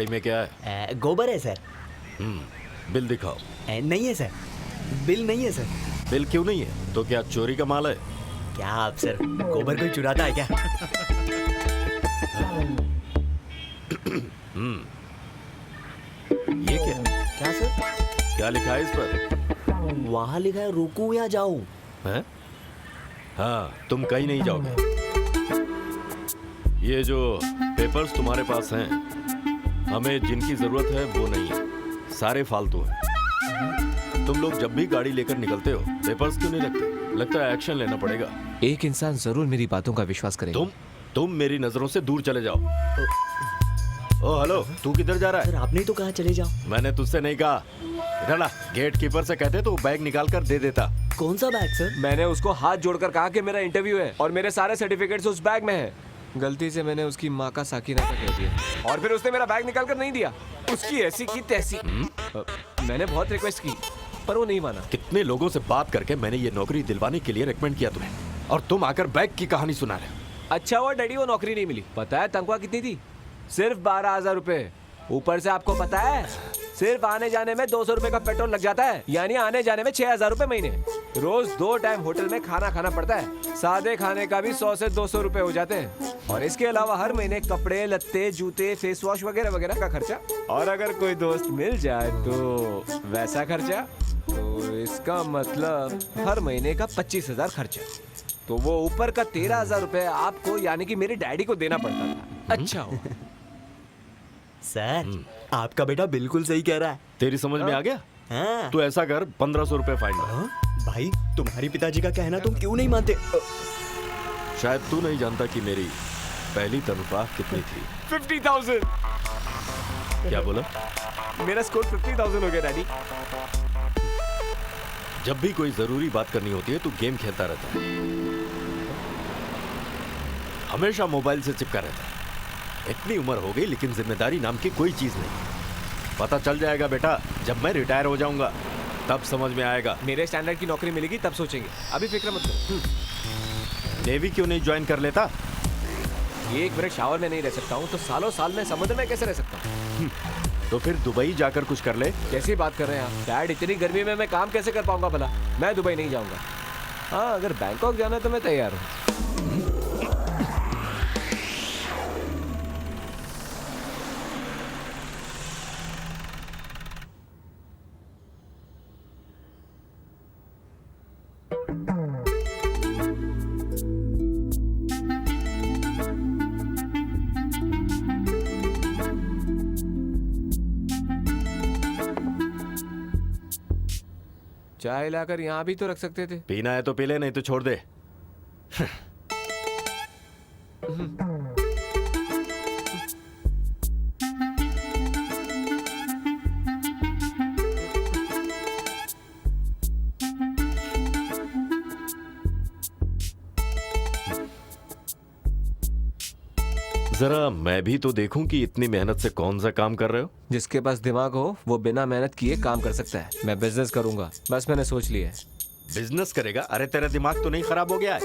गाड़ी में क्या है? गोबर है सर। बिल दिखाओ। नहीं है सर, बिल नहीं है सर। बिल क्यों नहीं है? तो क्या चोरी का माल है? क्या आप सर, गोबर कोई चुराता है क्या? ये क्या? क्या सर? क्या लिखा है इस पर? वहाँ लिखा है रुकूं या जाऊं। हैं? हाँ, तुम कहीं नहीं जाओगे। ये जो पेपर्स तुम्हारे पास हैं, हमें जिनकी जरूरत है वो नहीं है, सारे फालतू हैं। तुम लोग जब भी गाड़ी लेकर निकलते हो, पेपर्स क्यों नहीं रखते? लगता है एक्शन लेना पड़ेगा। एक इंसान जरूर मेरी बातों का विश्वास करेगा। तुम मेरी नजरों से दूर चले जाओ। ओ हेलो, तू किधर जा रहा है? सर आपने तो कहा चले जाओ। मैंने तुझसे नहीं कहा। इधर ला, गेट कीपर से कहते तो बैग निकाल कर दे देता। कौन सा बैग सर? मैंने उसको हाथ जोड़कर कहा कि मेरा इंटरव्यू है और मेरे सारे सर्टिफिकेट्स उस बैग में है। गलती से मैंने उसकी माँ का साकिना का कह दिया और फिर उसने मेरा बैग निकाल कर नहीं दिया। उसकी ऐसी की तैसी। मैंने बहुत रिक्वेस्ट की पर वो नहीं माना। कितने लोगों से बात करके मैंने ये नौकरी दिलवाने के लिए रेकमेंड किया तुम्हें, और तुम आकर बैग की कहानी सुना रहे हो। अच्छा हुआ डैडी वो नौकरी नहीं मिली। पता है तनख्वाह कितनी थी? सिर्फ 12,000 रुपए। ऊपर से आपको पता है सिर्फ आने जाने में 200 रुपए का पेट्रोल लग जाता है, यानी आने जाने में 6,000 रुपए महीने। रोज 2 टाइम होटल में खाना खाना पड़ता है। सादे खाने का भी 100 से 200 रुपए हो जाते हैं, और इसके अलावा हर महीने कपड़े लत्ते जूते फेस वॉश वगैरह वगैरह का खर्चा। और अगर कोई दोस्त मिल जाए तो वैसा खर्चा। तो इसका मतलब हर महीने का 25,000 खर्चा। तो वो ऊपर का 13,000 रुपए आपको यानी कि मेरे डैडी को देना पड़ता था। अच्छा हो सर आपका बेटा बिल्कुल सही कह रहा है। तेरी समझ में आ गया? हाँ। तो ऐसा कर, 1,500 रुपए फाइन डाल। हाँ? भाई तुम्हारी पिताजी का कहना तुम क्यों नहीं मानते? शायद तू नहीं जानता कि मेरी पहली तनख्वाह कितनी थी। 50,000। क्या बोला? मेरा स्कोर 50,000 हो गया डैडी। जब भी कोई जरूरी बात करनी होती है तू गेम खेलता रहता है, हमेशा मोबाइल से चिपका रहता है। इतनी उम्र हो गई लेकिन जिम्मेदारी नाम की कोई चीज नहीं। पता चल जाएगा बेटा, जब मैं रिटायर हो जाऊंगा तब समझ में आएगा। मेरे स्टैंडर्ड की नौकरी मिलेगी तब सोचेंगे, अभी फिक्र मत करो। नेवी क्यों नहीं ज्वाइन कर लेता? एक मिनट शावर में नहीं रह सकता हूँ तो सालों साल में समुद्र में कैसे रह सकता हूँ? तो फिर दुबई जाकर कुछ कर ले। कैसी बात कर रहे हैं आप डैड? इतनी गर्मी में मैं काम कैसे कर पाऊंगा भला? मैं दुबई नहीं जाऊंगा। हाँ अगर बैंकॉक जाना है तो मैं तैयार हूँ। चाय लाकर यहाँ भी तो रख सकते थे। पीना है तो पी ले, नहीं तो छोड़ दे। जरा मैं भी तो देखूं कि इतनी मेहनत से कौन सा काम कर रहे हो। जिसके पास दिमाग हो वो बिना मेहनत किए काम कर सकता है। मैं बिजनेस करूंगा, बस मैंने सोच लिया है। बिजनेस करेगा? अरे तेरा दिमाग तो नहीं खराब हो गया है?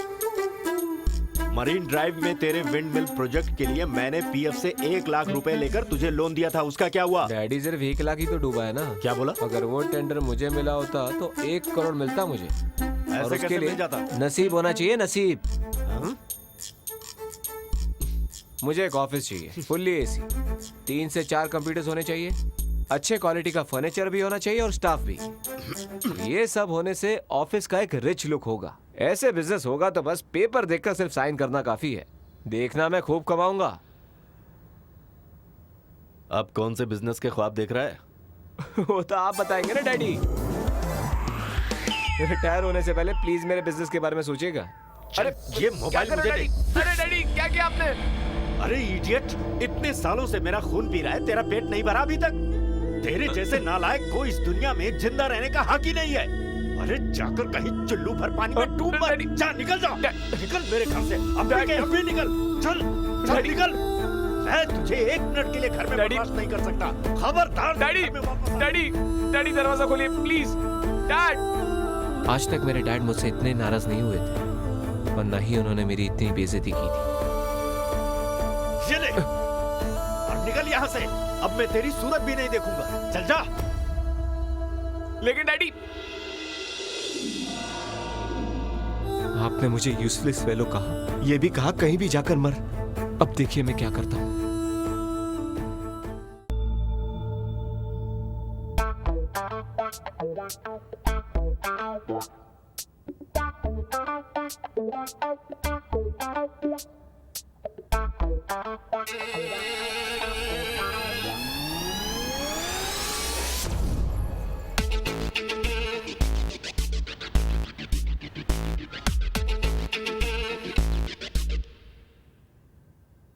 मरीन ड्राइव में तेरे विंड मिल प्रोजेक्ट के लिए मैंने पीएफ से 1 लाख रुपए लेकर तुझे लोन दिया था, उसका क्या हुआ? डैडी सिर्फ 1 लाख ही तो डूबा है ना। क्या बोला? अगर वो टेंडर मुझे मिला होता तो 1 करोड़ मिलता मुझे। और ऐसे उसके कैसे लिए मिल जाता? नसीब होना चाहिए, नसीब। हाँ? मुझे एक ऑफिस चाहिए, फुल्ली एसी, 3 से 4 कंप्यूटर्स होने चाहिए, अच्छे क्वालिटी का फर्नीचर भी होना चाहिए और स्टाफ भी। ये सब होने से ऑफिस का एक रिच लुक होगा। ऐसे बिजनेस होगा तो बस पेपर देखकर सिर्फ साइन करना काफी है। देखना मैं खूब कमाऊंगा। अब कौन से बिजनेस के ख्वाब देख रहा है? वो तो आप बताएंगे ना डैडी। रिटायर होने से पहले प्लीज मेरे बिजनेस के बारे में सोचिएगा। अरे ये मोबाइल मुझे डैडी? अरे डैडी क्या किया आपने? अरे इडियट, इतने सालों से मेरा खून पी रहा है, तेरा पेट नहीं भरा अभी तक? तेरे जैसे नालायक को इस दुनिया में जिंदा रहने का हक ही नहीं है। अरे जाकर कहीं चुल्लू भर पानी में डूब मत। जा, निकल जा, निकल मेरे घर से। अभी निकल, चल चल निकल। मैं तुझे 1 मिनट के लिए घर में बर्दाश्त नहीं कर सकता। खबरदार। डैडी दरवाजा खोलिए प्लीज। डैड। आज तक मेरे डैड मुझसे इतने नाराज नहीं हुए थे और न ही उन्होंने मेरी इतनी बेइज्जती की थी। ये ले, निकल यहाँ से। अब मैं तेरी सूरत भी नहीं देखूंगा। चल जा। लेकिन डैडी, आपने मुझे यूजलेस फेलो कहा, यह भी कहा कहीं भी जाकर मर। अब देखिए मैं क्या करता हूं।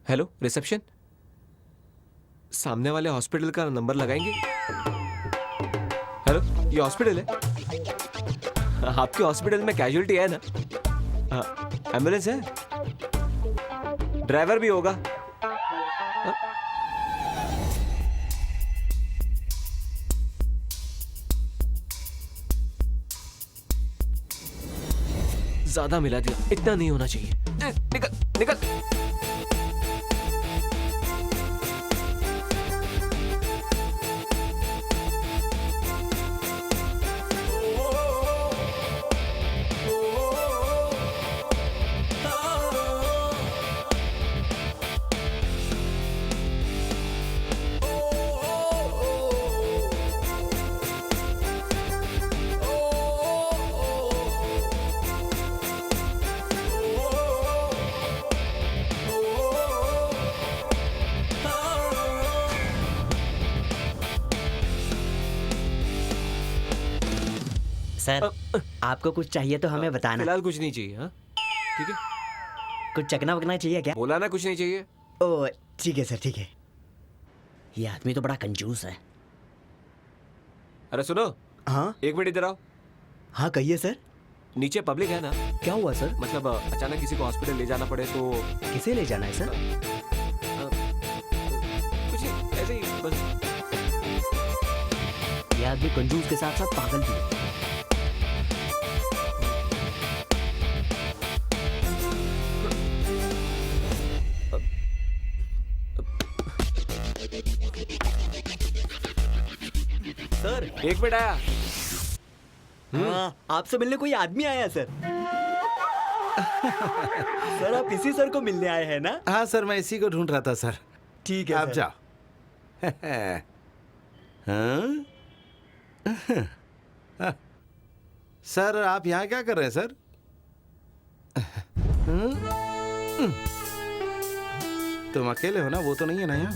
हेलो रिसेप्शन, सामने वाले हॉस्पिटल का नंबर लगाएंगे? हेलो, ये हॉस्पिटल है? आपके हॉस्पिटल में कैजुअलिटी है ना? एम्बुलेंस है? ड्राइवर भी होगा? ज्यादा मिला दिया, इतना नहीं होना चाहिए। निकल निकल। सर, आपको कुछ चाहिए तो हमें बताना। फिलहाल कुछ नहीं चाहिए। हाँ ठीक है, कुछ चकना वकना चाहिए क्या? बोला ना कुछ नहीं चाहिए। ओ ठीक है सर, ठीक है। ये आदमी तो बड़ा कंजूस है। अरे सुनो, हाँ एक मिनट इधर आओ। हाँ कहिए सर। नीचे पब्लिक है ना? क्या हुआ सर? मतलब अचानक किसी को हॉस्पिटल ले जाना पड़े तो किसे ले जाना है सर? कुछ नहीं, ऐसे ही बस। ये आदमी कंजूस के साथ साथ पागल भी है। सर एक मिनट आया। हाँ, आपसे मिलने कोई आदमी आया है सर। सर आप इसी सर को मिलने आए हैं ना? हाँ सर, मैं इसी को ढूंढ रहा था सर। ठीक है आप सर। जाओ। हाँ? सर आप यहाँ क्या कर रहे हैं सर? तुम अकेले हो ना? वो तो नहीं है ना यहाँ?